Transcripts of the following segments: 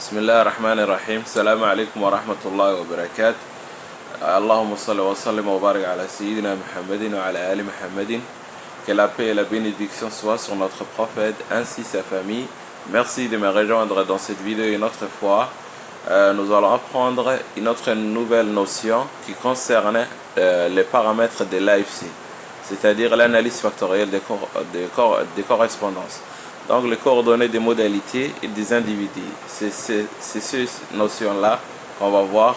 بسم الله الرحمن الرحيم. السلام عليكم ورحمة الله وبركاته. اللهم صل وسلم وبارك على سيدنا محمد وعلى آل محمد. Que la paix et la bénédiction soient sur notre prophète ainsi sa famille. Merci de me rejoindre dans cette vidéo une autre fois. Nous allons apprendre une autre nouvelle notion qui concerne les paramètres de l'AFC, c'est-à-dire l'analyse factorielle des correspondances. Donc les coordonnées des modalités et des individus. C'est ces notions-là qu'on va voir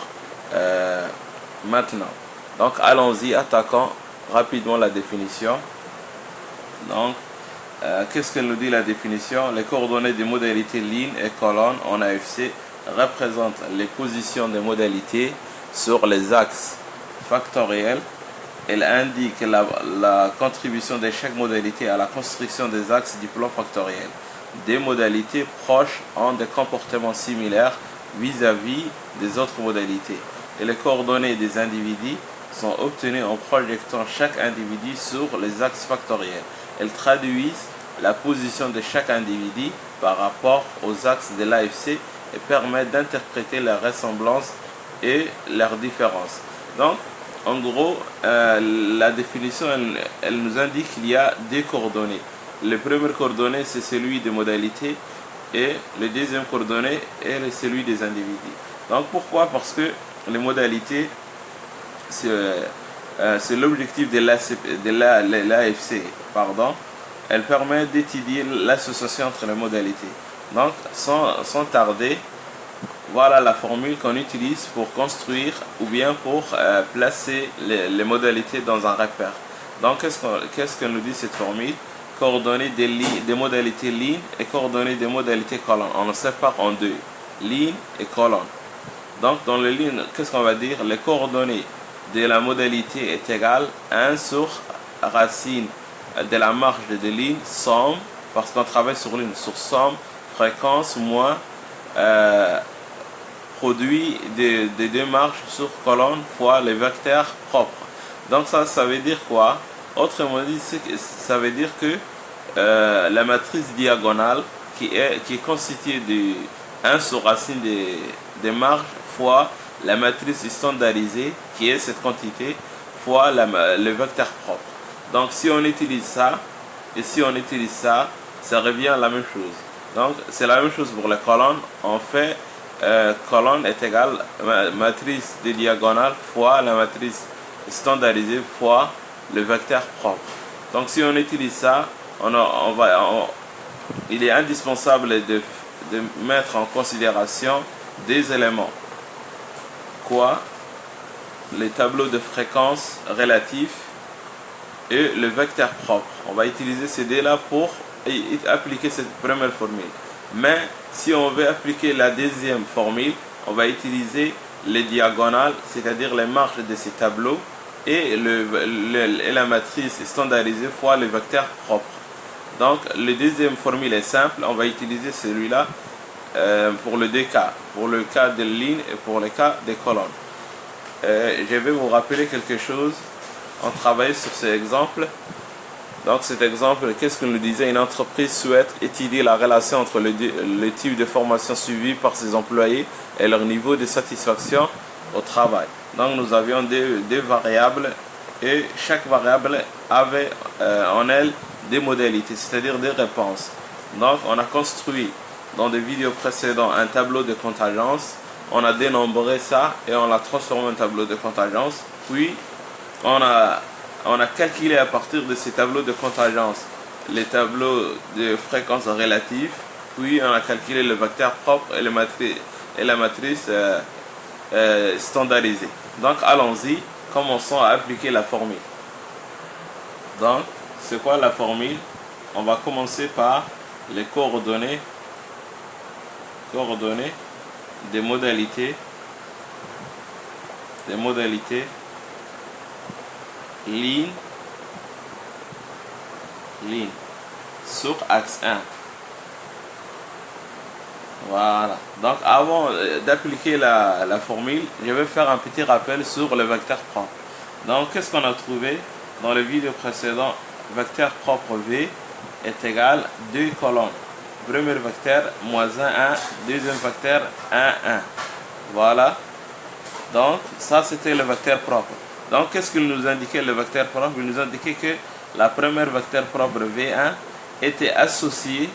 maintenant. Donc allons-y, attaquons rapidement la définition. Donc, qu'est-ce que nous dit la définition? Les coordonnées des modalités lignes et colonnes en AFC représentent les positions des modalités sur les axes factoriels. Elle indique la contribution de chaque modalité à la construction des axes du plan factoriel. Des modalités proches ont des comportements similaires vis-à-vis des autres modalités. Et les coordonnées des individus sont obtenues en projetant chaque individu sur les axes factoriels. Elles traduisent la position de chaque individu par rapport aux axes de l'AFC et permettent d'interpréter leurs ressemblances et leurs différences. Donc, en gros, la définition, elle nous indique qu'il y a des coordonnées. Le premier coordonnée, c'est celui des modalités et le deuxième coordonnée est celui des individus. Donc, pourquoi? Parce que les modalités, c'est l'objectif de l'AFC. Elle permet d'étudier l'association entre les modalités. Donc, sans tarder, voilà la formule qu'on utilise pour construire ou bien pour placer les modalités dans un repère. Donc, qu'est-ce que nous dit cette formule? Coordonnées des modalités lignes et coordonnées des modalités colonnes. On le sépare en deux, ligne et colonne. Donc, dans les lignes, qu'est-ce qu'on va dire? Les coordonnées de la modalité est égale à 1 sur racine de la marge de ligne, somme, parce qu'on travaille sur ligne, sur somme, fréquence, moins produit des deux marges sur colonne fois les vecteurs propres. Donc ça veut dire quoi? Autrement dit, ça veut dire que la matrice diagonale qui est constituée de 1 sur racine des marges fois la matrice standardisée qui est cette quantité fois le vecteur propre. Donc si on utilise ça et si on utilise ça, ça revient à la même chose. Donc c'est la même chose pour les colonnes. On fait colonne est égale matrice de diagonale fois la matrice standardisée fois le vecteur propre. Donc si on utilise ça, il est indispensable de mettre en considération des éléments. Quoi? Les tableaux de fréquence relatifs et le vecteur propre. On va utiliser ces deux-là pour appliquer cette première formule. Mais si on veut appliquer la deuxième formule, on va utiliser les diagonales, c'est-à-dire les marges de ces tableaux et la matrice standardisée fois le vecteur propre. Donc, la deuxième formule est simple. On va utiliser celui-là pour les deux cas, pour le cas de ligne et pour le cas des colonnes. Je vais vous rappeler quelque chose. On travaille sur cet exemple. Donc cet exemple, qu'est-ce que nous disait? Une entreprise souhaite étudier la relation entre le type de formation suivi par ses employés et leur niveau de satisfaction au travail. Donc nous avions deux variables et chaque variable avait en elle des modalités, c'est-à-dire des réponses. Donc on a construit dans des vidéos précédentes un tableau de contingence. On a dénombré ça et on l'a transformé en tableau de contingence. Puis on a calculé à partir de ces tableaux de contingence les tableaux de fréquence relative. Puis on a calculé le vecteur propre et la matrice standardisée. Donc allons-y, commençons à appliquer la formule. Donc c'est quoi la formule? On va commencer par les coordonnées des modalités ligne sur axe 1. Voilà. Donc avant d'appliquer la formule, je vais faire un petit rappel sur le vecteur propre. Donc qu'est-ce qu'on a trouvé dans le vidéo précédent? Vecteur propre V est égal 2 colonnes. Premier vecteur, moins 1, 1. Deuxième vecteur, 1, 1. Voilà. Donc, ça, c'était le vecteur propre. Donc, qu'est-ce qu'il nous indiquait le vecteur propre? Il nous indiquait que la première vecteur propre V1 était associée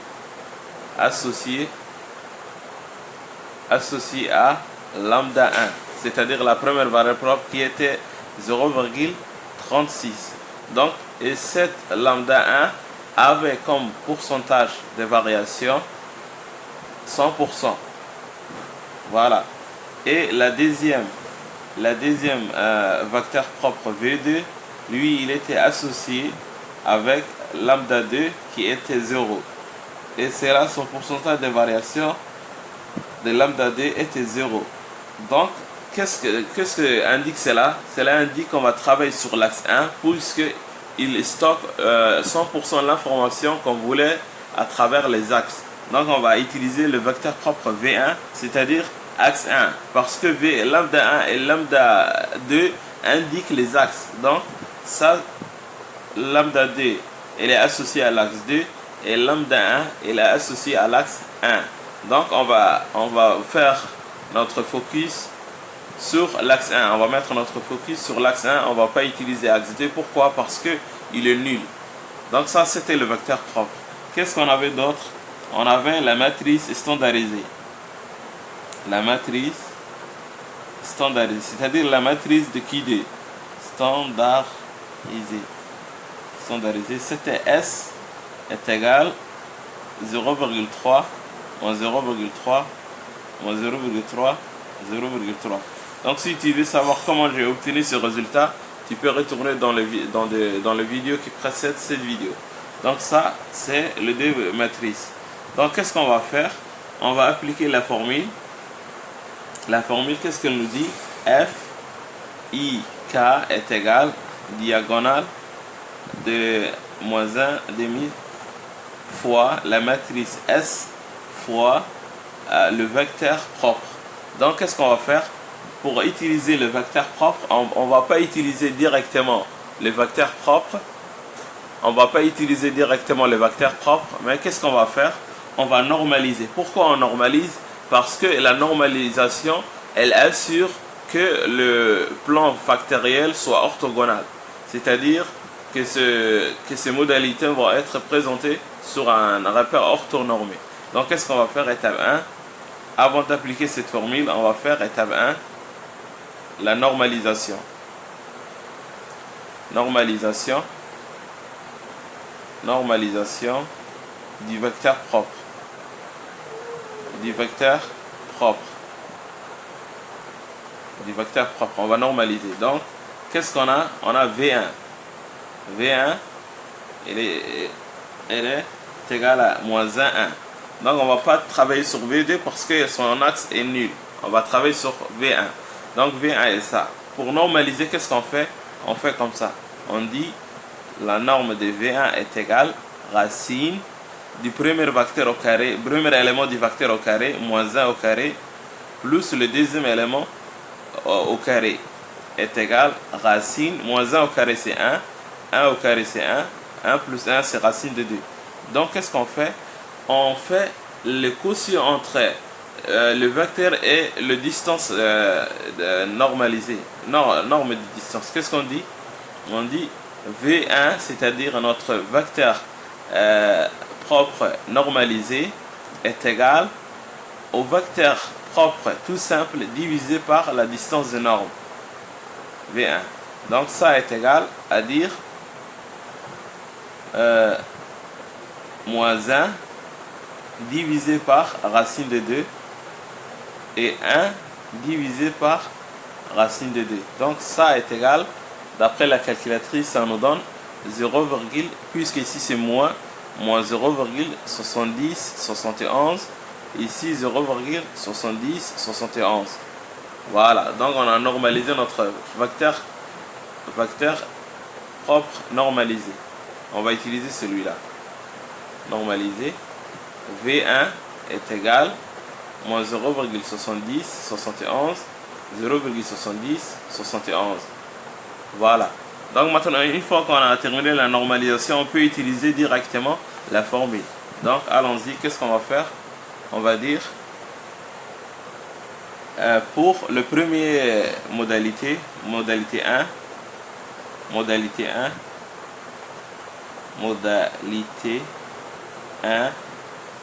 à lambda 1, c'est-à-dire la première variable propre qui était 0,36. Donc, et cette lambda 1 avait comme pourcentage de variation 100%. Voilà. Et la deuxième vecteur propre V2, lui, il était associé avec lambda 2 qui était 0. Et c'est là son pourcentage de variation de lambda 2 était 0. Donc, qu'est-ce que indique cela? Cela indique qu'on va travailler sur l'axe 1 puisqu'il stocke 100% de l'information qu'on voulait à travers les axes. Donc, on va utiliser le vecteur propre V1, c'est-à-dire axe 1, parce que lambda 1 et lambda 2 indiquent les axes. Donc, ça, lambda 2, elle est associée à l'axe 2 et lambda 1, elle est associée à l'axe 1. Donc, on va faire notre focus sur l'axe 1. On va mettre notre focus sur l'axe 1. On ne va pas utiliser axe 2. Pourquoi? Parce qu'il est nul. Donc, ça, c'était le vecteur propre. Qu'est-ce qu'on avait d'autre? On avait la matrice standardisée. La matrice standardisée, c'est-à-dire la matrice de QD. Standardisée, c'était S est égal 0,3 moins 0,3 moins 0,3 0,3. Donc si tu veux savoir comment j'ai obtenu ce résultat, tu peux retourner dans le vidéo qui précède cette vidéo. Donc ça, c'est le deux matrices. Donc qu'est-ce qu'on va faire? On va appliquer la formule. La formule, qu'est-ce qu'elle nous dit? F, I, K est égal diagonale de moins 1 demi fois la matrice S fois le vecteur propre. Donc, qu'est-ce qu'on va faire? Pour utiliser le vecteur propre, on ne va pas utiliser directement le vecteur propre. Mais qu'est-ce qu'on va faire? On va normaliser. Pourquoi on normalise? Parce que la normalisation, elle assure que le plan factoriel soit orthogonal. C'est-à-dire que ces modalités vont être présentées sur un repère orthonormé. Donc, qu'est-ce qu'on va faire? Étape 1. Avant d'appliquer cette formule, on va faire étape 1, la normalisation. Normalisation du vecteur propre. Du vecteur propre. On va normaliser. Donc, qu'est-ce qu'on a? On a V1. V1, elle est égale à moins 1, 1. Donc, on ne va pas travailler sur V2 parce que son axe est nul. On va travailler sur V1. Donc, V1 est ça. Pour normaliser, qu'est-ce qu'on fait? On fait comme ça. On dit la norme de V1 est égale racine du premier vecteur au carré, premier élément du vecteur au carré, moins 1 au carré, plus le deuxième élément au carré est égal racine, moins 1 au carré c'est 1, 1 au carré c'est 1, 1 plus 1 c'est racine de 2. Donc, qu'est-ce qu'on fait? On fait le quotient entre le vecteur et le distance normalisée, norme de distance. Qu'est-ce qu'on dit? On dit V1, c'est-à-dire notre vecteur propre normalisé, est égal au vecteur propre tout simple divisé par la distance de norme, V1. Donc, ça est égal à dire moins 1 divisé par racine de 2 et 1 divisé par racine de 2. Donc, ça est égal, d'après la calculatrice, ça nous donne 0, puisque ici c'est moins 0,7071, ici 0,7071. Voilà, donc on a normalisé notre vecteur propre normalisé. On va utiliser celui-là. Normalisé. V1 est égal moins 0,7071, 0,7071. Voilà. Donc maintenant, une fois qu'on a terminé la normalisation, on peut utiliser directement la formule. Donc allons-y, qu'est-ce qu'on va faire? On va dire pour le premier modalité 1, modalité 1,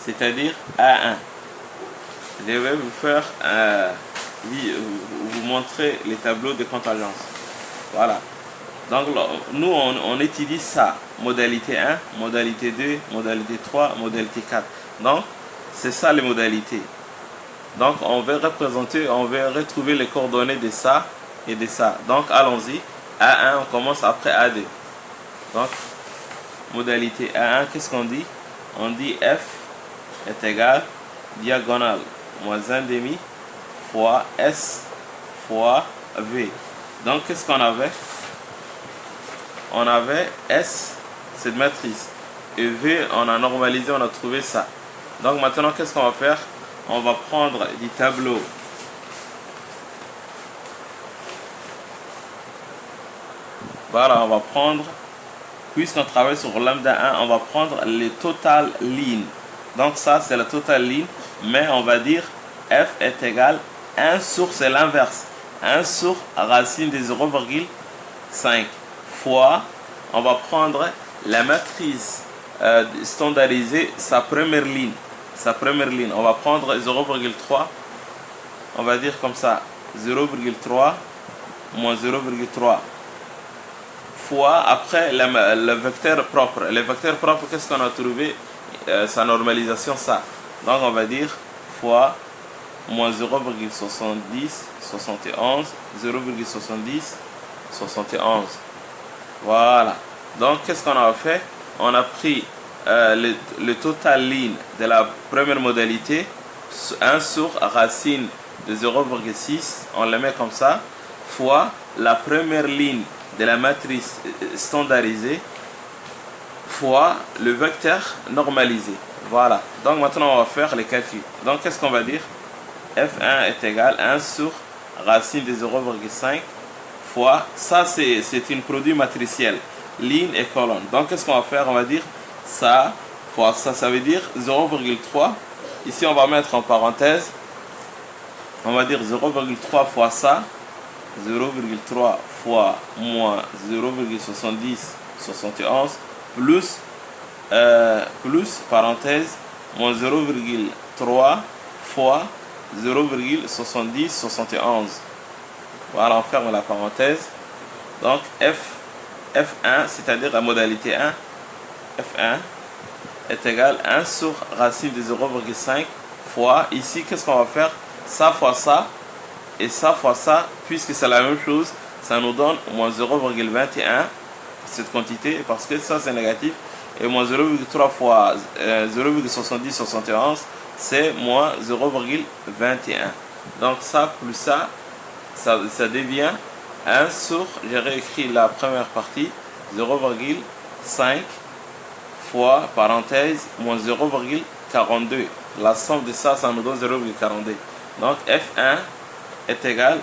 c'est-à-dire A1. Je vais vous faire vous montrer les tableaux de contingence. Voilà. Donc nous on utilise ça, modalité 1, modalité 2, modalité 3, modalité 4. Donc c'est ça les modalités. Donc on va retrouver les coordonnées de ça et de ça. Donc allons-y. A1, on commence après A2. Donc modalité A1, qu'est-ce qu'on dit? On dit F est égal diagonale moins 1,5 fois S fois V. Donc qu'est-ce qu'on avait? On avait S, cette matrice, et V, on a normalisé, on a trouvé ça. Donc maintenant, qu'est-ce qu'on va faire? On va prendre du tableau. Voilà, on va prendre, puisqu'on travaille sur lambda 1, on va prendre les total lignes. Donc ça, c'est la total ligne, mais on va dire F est égal 1 sur, c'est l'inverse, 1 sur racine de 0,5 fois, on va prendre la matrice standardisée, sa première ligne. On va prendre 0,3, on va dire comme ça, 0,3 moins 0,3 fois, après le vecteur propre. Le vecteur propre, qu'est-ce qu'on a trouvé? Sa normalisation, ça. Donc on va dire fois moins 0,70, 71, 0,70, 71. Voilà. Donc qu'est-ce qu'on a fait? On a pris le total ligne de la première modalité, 1 sur racine de 0,6, on le met comme ça, fois la première ligne de la matrice standardisée, fois le vecteur normalisé. Voilà. Donc maintenant on va faire les calculs. Donc qu'est-ce qu'on va dire? F1 est égal à 1 sur racine de 0,5 fois, ça c'est une produit matriciel, ligne et colonne. Donc qu'est-ce qu'on va faire? On va dire ça fois ça, ça veut dire 0,3. Ici on va mettre en parenthèse, on va dire 0,3 fois ça, 0,3 fois moins 0,70, 71, plus parenthèse, moins 0,3 fois 0,70, 71. Voilà, on ferme la parenthèse. Donc F1, c'est-à-dire la modalité 1, F1 est égal à 1 sur racine de 0,5 fois, ici qu'est-ce qu'on va faire? Ça fois ça et ça fois ça, puisque c'est la même chose, ça nous donne moins 0,21, cette quantité, parce que ça c'est négatif, et moins 0,3 fois 0,70, 71, c'est moins 0,21. Donc ça plus ça devient 1 sur, j'ai réécrit la première partie, 0,5 fois, parenthèse, moins 0,42. La somme de ça, ça nous donne 0,42. Donc F1 est égal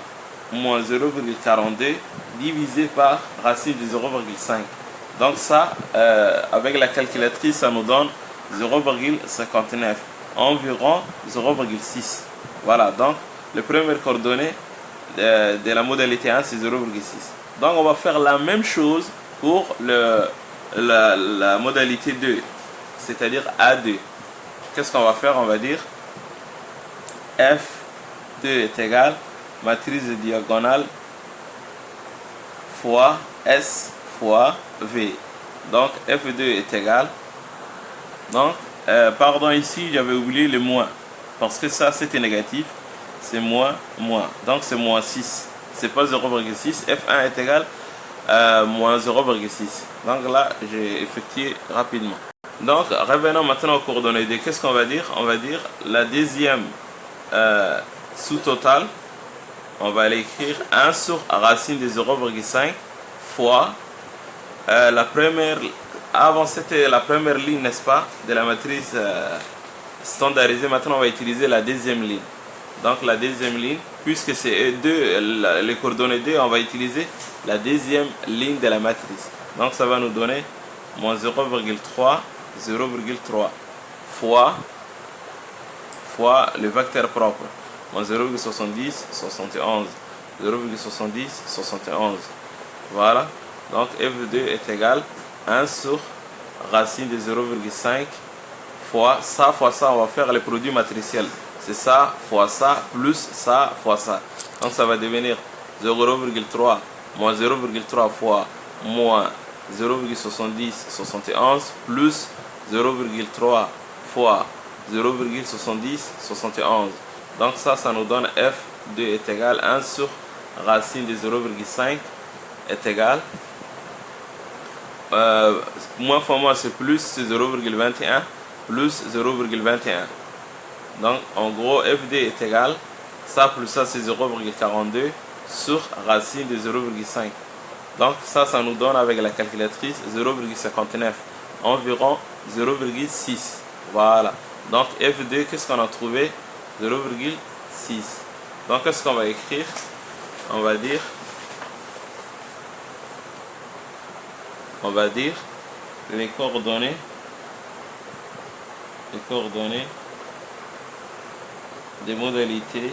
à moins 0,42 divisé par racine de 0,5. Donc ça, avec la calculatrice, ça nous donne 0,59, environ 0,6. Voilà, donc le premier coordonnée de la modalité 1, c'est 0,6. Donc on va faire la même chose pour la modalité 2, c'est-à-dire A2. Qu'est-ce qu'on va faire? On va dire F2 est égal matrice de diagonale fois S fois V. Donc F2 est égal, donc pardon, ici j'avais oublié le moins, parce que ça c'était négatif, c'est moins, donc c'est moins 6, c'est pas 0,6. F1 est égal à moins 0,6. Donc là j'ai effectué rapidement. Donc revenons maintenant aux coordonnées D. Qu'est-ce qu'on va dire? On va dire la deuxième sous-totale, on va l'écrire 1 sur racine de 0,5 fois la première, avant c'était la première ligne, n'est-ce pas, de la matrice standardisée. Maintenant on va utiliser la deuxième ligne. Donc la deuxième ligne, puisque c'est les coordonnées 2, on va utiliser la deuxième ligne de la matrice. Donc ça va nous donner moins 0,3, 0,3 fois le vecteur propre. Moins 0,70, 71. 0,70, 71. Voilà. Donc f de 2 est égal à 1 sur racine de 0,5 fois ça, on va faire les produits matriciels. C'est ça fois ça, plus ça fois ça. Donc ça va devenir 0,3 moins 0,3 fois moins 0,70, 71 plus 0,3 fois 0,70, 71. Donc ça nous donne f2 est égal à 1 sur racine de 0,5 est égal moins fois moins c'est plus, c'est 0,21 plus 0,21. Donc en gros fd est égal, ça plus ça c'est 0,42 sur racine de 0,5. Donc ça nous donne avec la calculatrice 0,59, environ 0,6. Voilà. Donc fd, qu'est-ce qu'on a trouvé? 0,6. Donc qu'est-ce qu'on va écrire? On va dire les coordonnées des modalités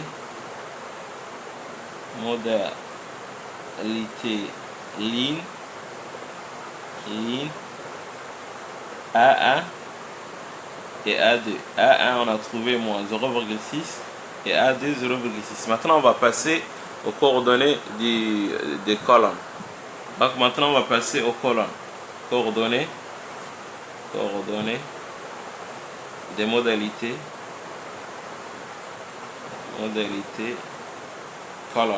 ligne A1 et A2. A1 on a trouvé moins 0,6 et A2 0,6. Maintenant on va passer aux coordonnées des colonnes. Donc maintenant on va passer aux colonnes. Coordonnées des modalités colonne.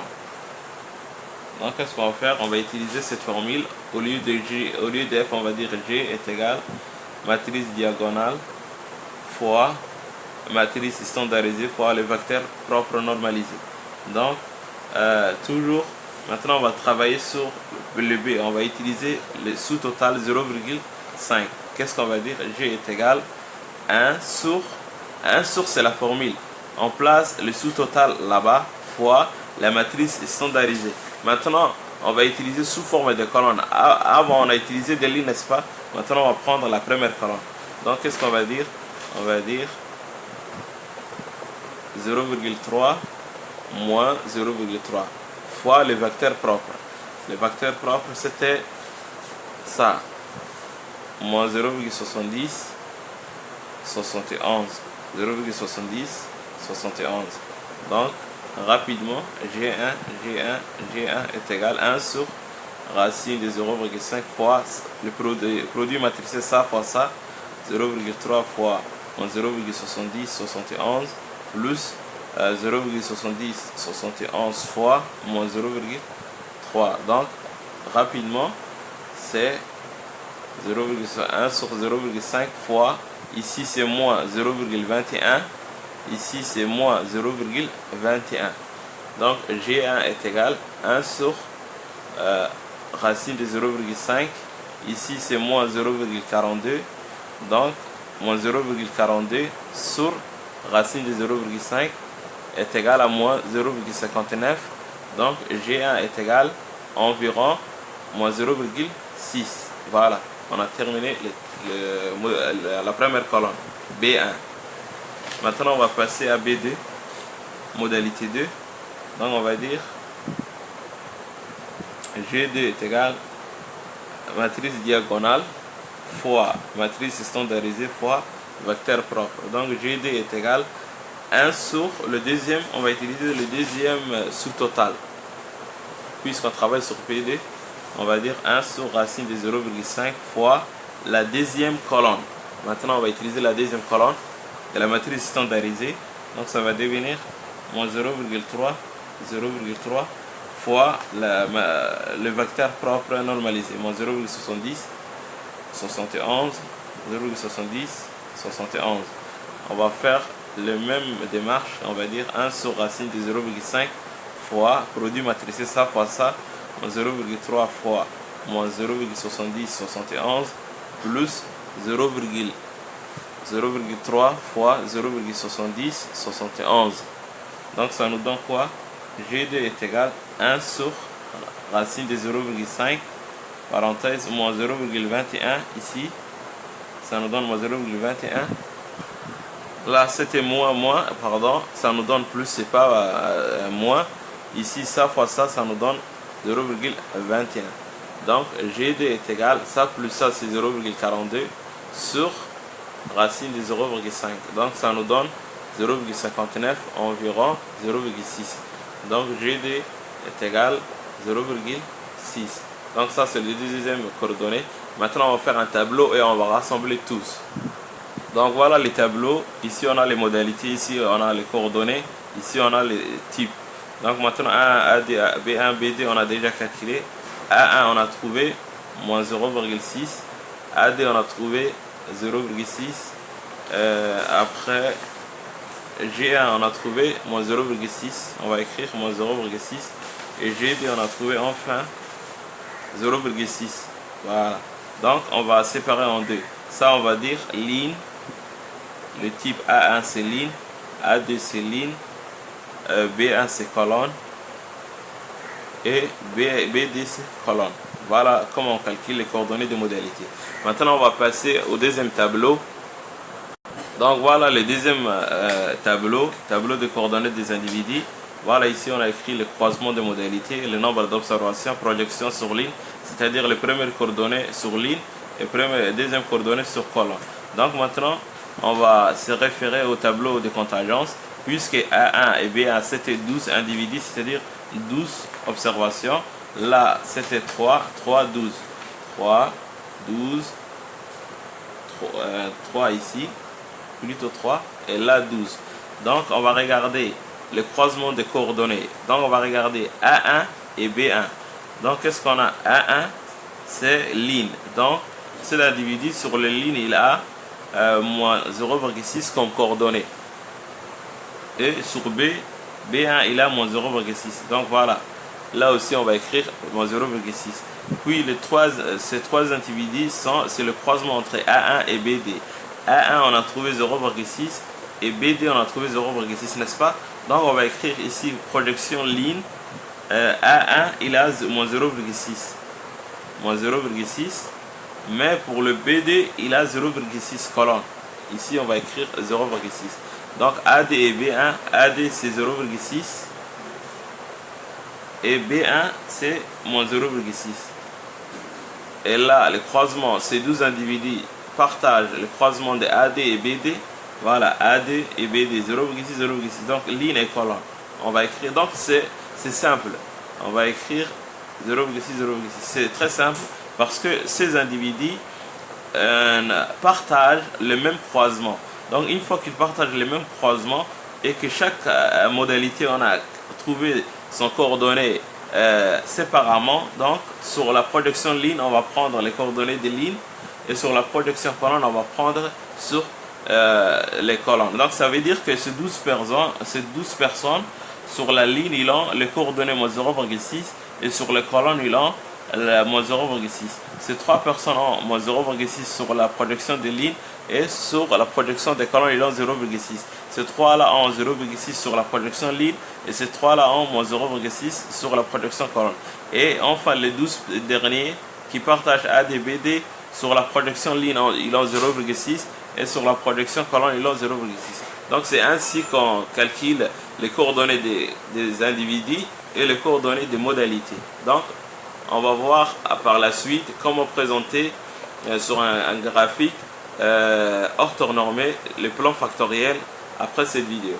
Donc qu'est-ce qu'on va faire? On va utiliser cette formule. Au lieu de f, on va dire G est égal matrice diagonale fois matrice standardisée fois le vecteur propre normalisé. Donc toujours maintenant on va travailler sur le B. On va utiliser le sous-total 0,5. Qu'est-ce qu'on va dire? G est égal 1 sur c'est la formule. On place le sous-total là-bas fois la matrice standardisée. Maintenant, on va utiliser sous forme de colonne. Avant, on a utilisé des lignes, n'est-ce pas? Maintenant, on va prendre la première colonne. Donc, qu'est-ce qu'on va dire? On va dire 0,3 moins 0,3 fois le vecteur propre. Le vecteur propre, c'était ça. Moins 0,70, 71. 0,70, 71. Donc, rapidement, G1 est égal à 1 sur racine de 0,5 fois le produit matriciel ça fois ça, 0,3 fois 0,70, 71 plus 0,70, 71 fois moins 0,3. Donc, rapidement, c'est 0,1 sur 0,5 fois, ici c'est moins 0,21, ici c'est moins 0,21. Donc G1 est égal à 1 sur racine de 0,5, ici c'est moins 0,42, donc moins 0,42 sur racine de 0,5 est égal à moins 0,59. Donc G1 est égal à environ moins 0,6. Voilà, on a terminé la première colonne, B1. Maintenant, on va passer à B2, modalité 2. Donc, on va dire G2 est égal à matrice diagonale fois matrice standardisée fois vecteur propre. Donc, G2 est égal à 1 sur le deuxième, on va utiliser le deuxième sous-total. Puisqu'on travaille sur P2, on va dire 1 sur racine de 0,5 fois la deuxième colonne. Maintenant, on va utiliser la deuxième colonne de la matrice standardisée. Donc, ça va devenir moins 0,3 fois le vecteur propre normalisé. Moins 0,70, 71, 0,70, 71. On va faire le même démarche. On va dire 1 sur racine de 0,5 fois produit matriciel ça fois ça, moins 0,3 fois moins 0,70, 71 plus 0,3 fois 0,70, 71. Donc ça nous donne quoi? G2 est égal à 1 sur racine de 0,5, parenthèse, moins 0,21 ici. Ça nous donne moins 0,21 Là, c'était moins, pardon, ça nous donne plus, c'est pas moins. Ici, ça fois ça, ça nous donne 0,21. Donc, GD est égal, ça plus ça, c'est 0,42 sur racine de 0,5. Donc, ça nous donne 0,59, environ 0,6. Donc, GD est égal 0,6. Donc, ça, c'est le deuxième coordonnée. Maintenant, on va faire un tableau et on va rassembler tous. Donc, voilà les tableaux. Ici, on a les modalités. Ici, on a les coordonnées. Ici, on a les types. Donc, maintenant, A1, AD, B1, BD, on a déjà calculé. A1, on a trouvé moins 0,6. AD, on a trouvé 0,6. Après, G1, on a trouvé moins 0,6. On va écrire moins 0,6. Et GD, on a trouvé enfin 0,6. Voilà. Donc, on va séparer en deux. Ça, on va dire ligne. Le type A1, c'est ligne. A2, c'est ligne. B1, c'est colonne. Et BD, c'est colonne. Voilà comment on calcule les coordonnées de modalité. Maintenant, on va passer au deuxième tableau. Donc, voilà le deuxième tableau de coordonnées des individus. Voilà, ici, on a écrit le croisement de modalités, le nombre d'observations, projection sur ligne, c'est-à-dire les premières coordonnées sur ligne et deuxième coordonnées sur colonne. Donc, maintenant, on va se référer au tableau de contingence, puisque A1 et B1, c'était 12 individus, c'est-à-dire 12 observations. Là, c'était 3, 12. 3, 12, 3 ici, plutôt 3, et là 12. Donc, on va regarder le croisement des coordonnées. Donc, on va regarder A1 et B1. Donc, qu'est-ce qu'on a? A1, c'est ligne. Donc, cet individu sur les lignes, il a moins 0,6 comme coordonnée. Et sur B1, il a moins 0,6. Donc, voilà. Là aussi, on va écrire moins 0,6. Puis, ces trois individus, c'est le croisement entre A1 et BD. A1, on a trouvé 0,6 et BD, on a trouvé 0,6, n'est-ce pas? Donc, on va écrire ici projection ligne. A1, il a moins 0,6. Moins 0,6. Mais pour le BD, il a 0,6 colonne. Ici, on va écrire 0,6. Donc, AD et B1, AD, c'est 0,6. Et B1, c'est moins 0,6. Et là, le croisement, ces 12 individus partagent le croisement de AD et BD. Voilà, AD et BD, 0,6, 0,6. Donc, ligne et colonne. On va écrire, donc c'est simple. On va écrire 0,6, 0,6. C'est très simple parce que ces individus partagent le même croisement. Donc, une fois qu'ils partagent le même croisement et que chaque modalité, on a trouvé son coordonnée séparément. Donc, sur la projection ligne, on va prendre les coordonnées des lignes et sur la projection colonne, on va prendre sur les colonnes. Donc, ça veut dire que ces 12 personnes sur la ligne, ils ont les coordonnées moins 0,6 et sur les colonnes, ils ont moins 0,6. Ces 3 personnes ont moins 0,6 sur la projection des lignes et sur la projection des colonnes, ils ont 0,6. Ces 3-là ont 0,6 sur la projection ligne et ces 3-là ont moins 0,6 sur la projection colonne. Et enfin, les 12 derniers qui partagent ADBD sur la projection ligne, ils ont 0,6 et sur la projection colonne, ils ont 0,6. Donc, c'est ainsi qu'on calcule les coordonnées des individus et les coordonnées des modalités. Donc, on va voir par la suite comment présenter sur un graphique orthonormé le plan factoriel après cette vidéo.